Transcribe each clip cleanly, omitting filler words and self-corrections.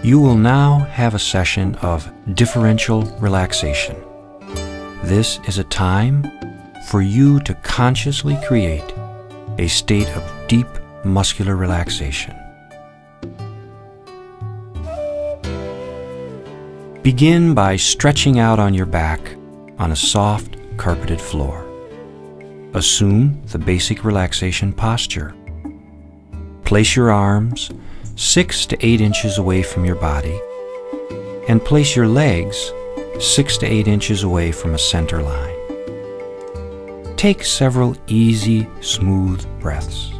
You will now have a session of differential relaxation. This is a time for you to consciously create a state of deep muscular relaxation. Begin by stretching out on your back on a soft, carpeted floor. Assume the basic relaxation posture. Place your arms 6 to 8 inches away from your body and place your legs 6 to 8 inches away from a center line. Take several easy, smooth breaths.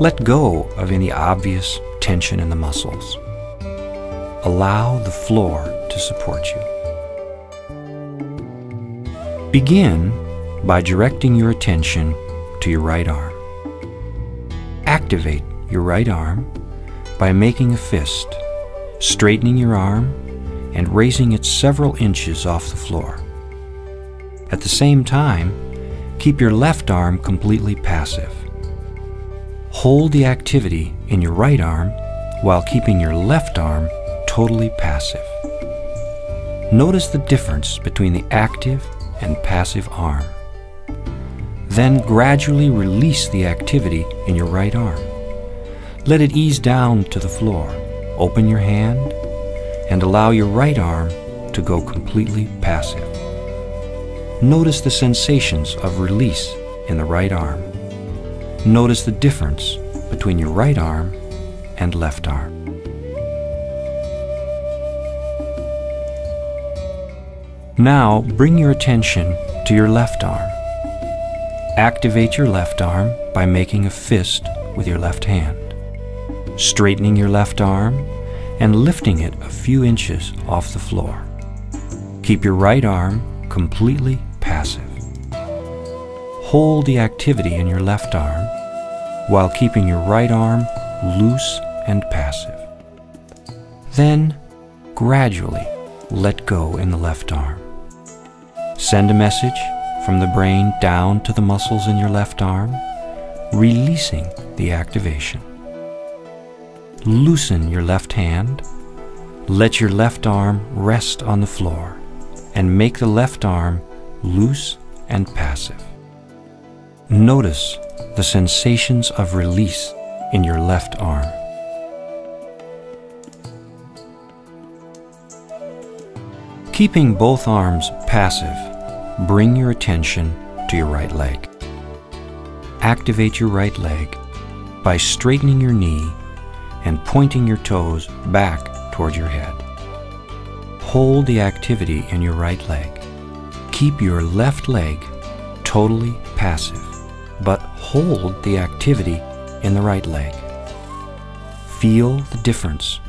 Let go of any obvious tension in the muscles. Allow the floor to support you. Begin by directing your attention to your right arm. Activate your right arm by making a fist, straightening your arm, and raising it several inches off the floor. At the same time, keep your left arm completely passive. Hold the activity in your right arm while keeping your left arm totally passive. Notice the difference between the active and passive arm. Then gradually release the activity in your right arm. Let it ease down to the floor. Open your hand and allow your right arm to go completely passive. Notice the sensations of release in the right arm. Notice the difference between your right arm and left arm. Now bring your attention to your left arm. Activate your left arm by making a fist with your left hand, straightening your left arm and lifting it a few inches off the floor. Keep your right arm completely passive. Hold the activity in your left arm while keeping your right arm loose and passive. Then gradually let go in the left arm. Send a message from the brain down to the muscles in your left arm, releasing the activation. Loosen your left hand, let your left arm rest on the floor, and make the left arm loose and passive. Notice the sensations of release in your left arm. Keeping both arms passive, bring your attention to your right leg. Activate your right leg by straightening your knee and pointing your toes back toward your head. Hold the activity in your right leg. Keep your left leg totally passive, but hold the activity in the right leg. Feel the difference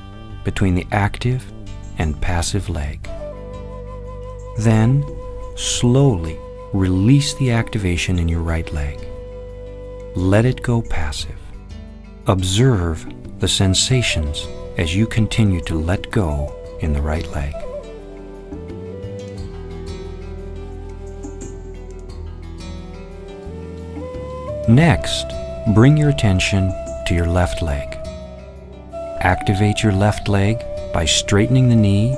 between the active and passive leg. Then, slowly release the activation in your right leg. Let it go passive. Observe the sensations as you continue to let go in the right leg. Next, bring your attention to your left leg. Activate your left leg by straightening the knee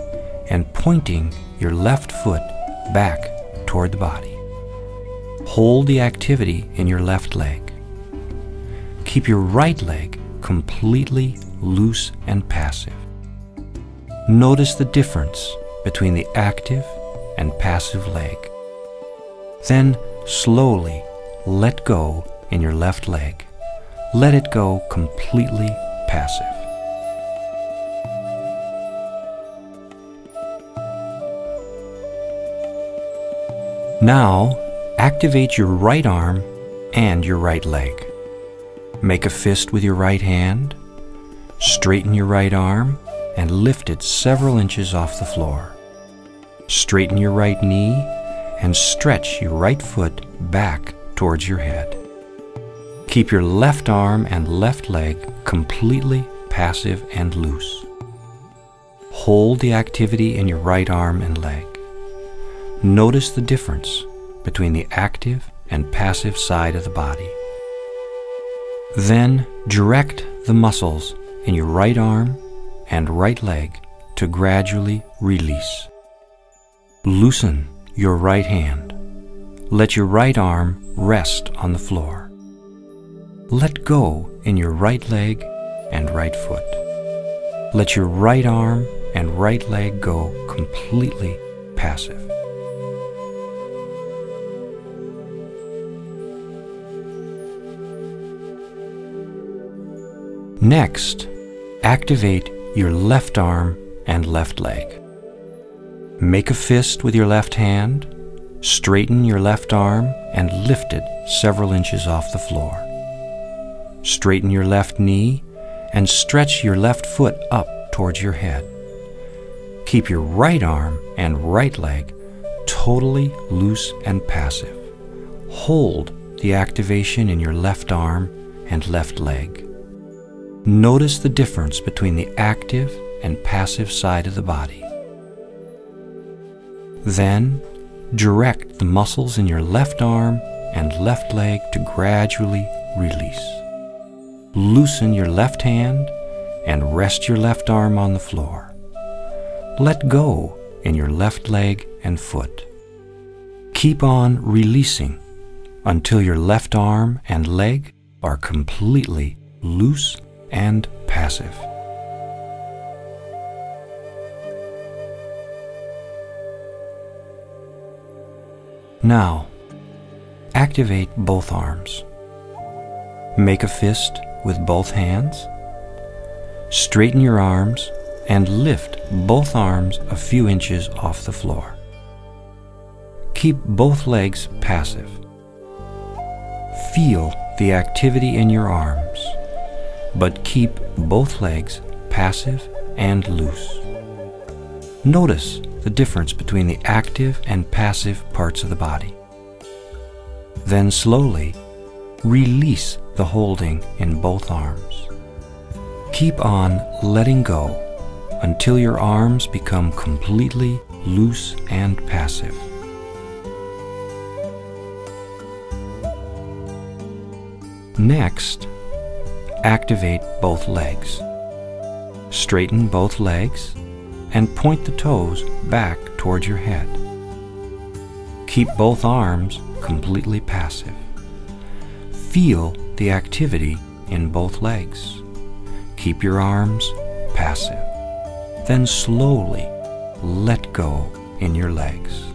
and pointing your left foot back toward the body. Hold the activity in your left leg. Keep your right leg completely loose and passive. Notice the difference between the active and passive leg. Then slowly let go in your left leg. Let it go completely passive. Now, activate your right arm and your right leg. Make a fist with your right hand, straighten your right arm, and lift it several inches off the floor. Straighten your right knee and stretch your right foot back towards your head. Keep your left arm and left leg completely passive and loose. Hold the activity in your right arm and leg. Notice the difference between the active and passive side of the body. Then direct the muscles in your right arm and right leg to gradually release. Loosen your right hand. Let your right arm rest on the floor. Let go in your right leg and right foot. Let your right arm and right leg go completely passive. Next, activate your left arm and left leg. Make a fist with your left hand, straighten your left arm and lift it several inches off the floor. Straighten your left knee and stretch your left foot up towards your head. Keep your right arm and right leg totally loose and passive. Hold the activation in your left arm and left leg. Notice the difference between the active and passive side of the body. Then, direct the muscles in your left arm and left leg to gradually release. Loosen your left hand and rest your left arm on the floor. Let go in your left leg and foot. Keep on releasing until your left arm and leg are completely loose and passive. Now, activate both arms. Make a fist with both hands. Straighten your arms and lift both arms a few inches off the floor. Keep both legs passive. Feel the activity in your arms, but keep both legs passive and loose. Notice the difference between the active and passive parts of the body. Then slowly release the holding in both arms. Keep on letting go until your arms become completely loose and passive. Next, activate both legs. Straighten both legs and point the toes back towards your head. Keep both arms completely passive. Feel the activity in both legs. Keep your arms passive. Then slowly let go in your legs.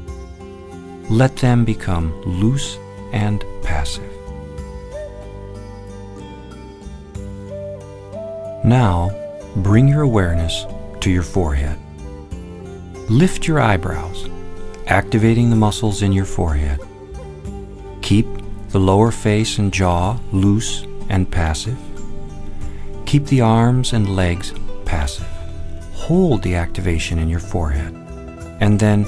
Let them become loose and passive. Now, bring your awareness to your forehead. Lift your eyebrows, activating the muscles in your forehead. Keep the lower face and jaw loose and passive. Keep the arms and legs passive. Hold the activation in your forehead, and then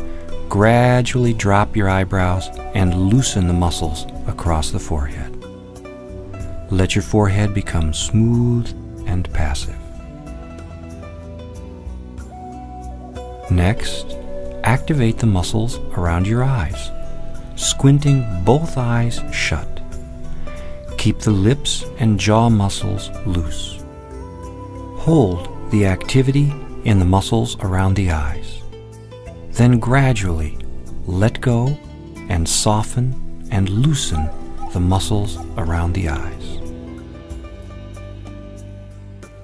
gradually drop your eyebrows and loosen the muscles across the forehead. Let your forehead become smooth and passive. Next, activate the muscles around your eyes, squinting both eyes shut. Keep the lips and jaw muscles loose. Hold the activity in the muscles around the eyes. Then gradually let go and soften and loosen the muscles around the eyes.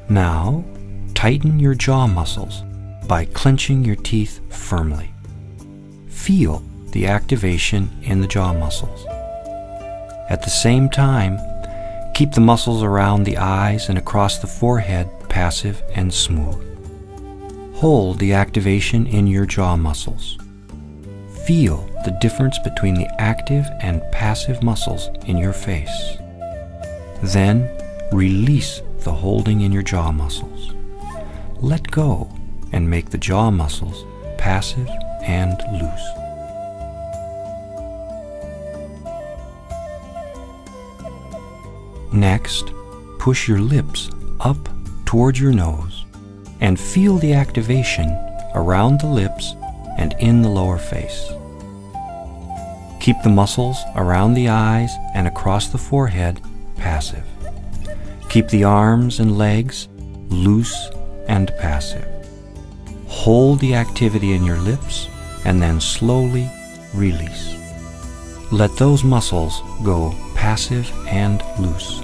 Now, tighten your jaw muscles by clenching your teeth firmly. Feel the activation in the jaw muscles. At the same time, keep the muscles around the eyes and across the forehead passive and smooth. Hold the activation in your jaw muscles. Feel the difference between the active and passive muscles in your face. Then, release the holding in your jaw muscles. Let go and make the jaw muscles passive and loose. Next, push your lips up towards your nose and feel the activation around the lips and in the lower face. Keep the muscles around the eyes and across the forehead passive. Keep the arms and legs loose and passive. Hold the activity in your lips and then slowly release. Let those muscles go passive and loose.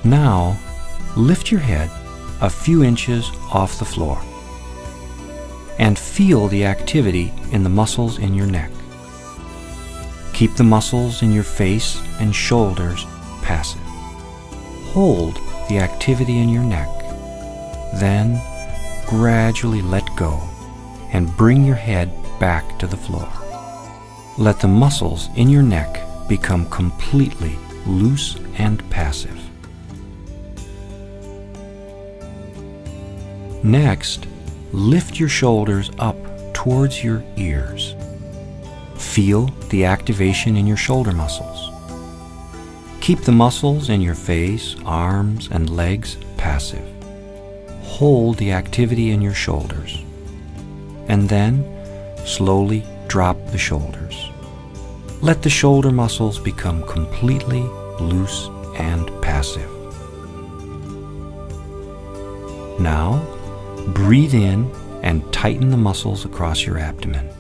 Now, lift your head a few inches off the floor and feel the activity in the muscles in your neck. Keep the muscles in your face and shoulders passive. Hold the activity in your neck. Then gradually let go and bring your head back to the floor. Let the muscles in your neck become completely loose and passive. Next, lift your shoulders up towards your ears. Feel the activation in your shoulder muscles. Keep the muscles in your face, arms, and legs passive. Hold the activity in your shoulders. And then slowly drop the shoulders. Let the shoulder muscles become completely loose and passive. Now, breathe in and tighten the muscles across your abdomen.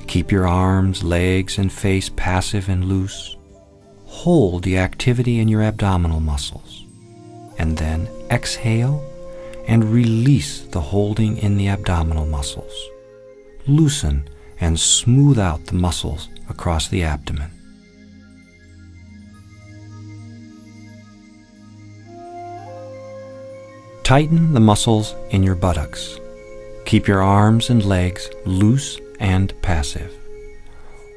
Keep your arms, legs, and face passive and loose. Hold the activity in your abdominal muscles. And then exhale and release the holding in the abdominal muscles. Loosen and smooth out the muscles across the abdomen. Tighten the muscles in your buttocks. Keep your arms and legs loose and passive.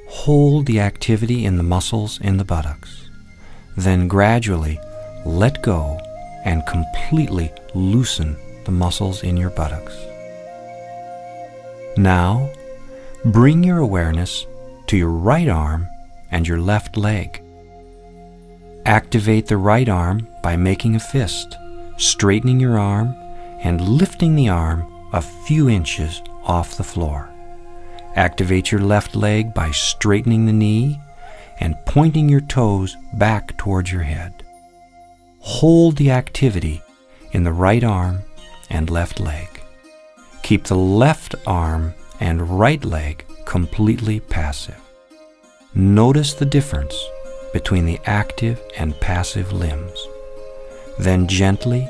Hold the activity in the muscles in the buttocks. Then gradually let go and completely loosen the muscles in your buttocks. Now, bring your awareness to your right arm and your left leg. Activate the right arm by making a fist, straightening your arm and lifting the arm a few inches off the floor. Activate your left leg by straightening the knee and pointing your toes back towards your head. Hold the activity in the right arm and left leg. Keep the left arm and right leg completely passive. Notice the difference between the active and passive limbs. Then gently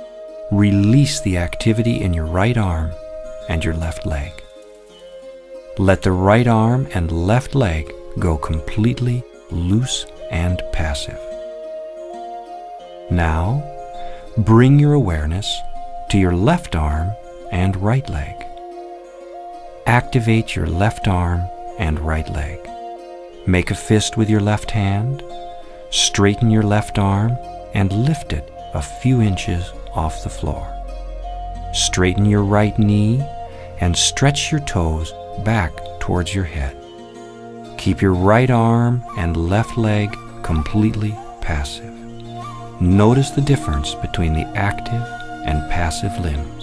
release the activity in your right arm and your left leg. Let the right arm and left leg go completely loose and passive. Now, bring your awareness to your left arm and right leg. Activate your left arm and right leg. Make a fist with your left hand, straighten your left arm, and lift it a few inches off the floor. Straighten your right knee and stretch your toes back towards your head. Keep your right arm and left leg completely passive. Notice the difference between the active and passive limbs.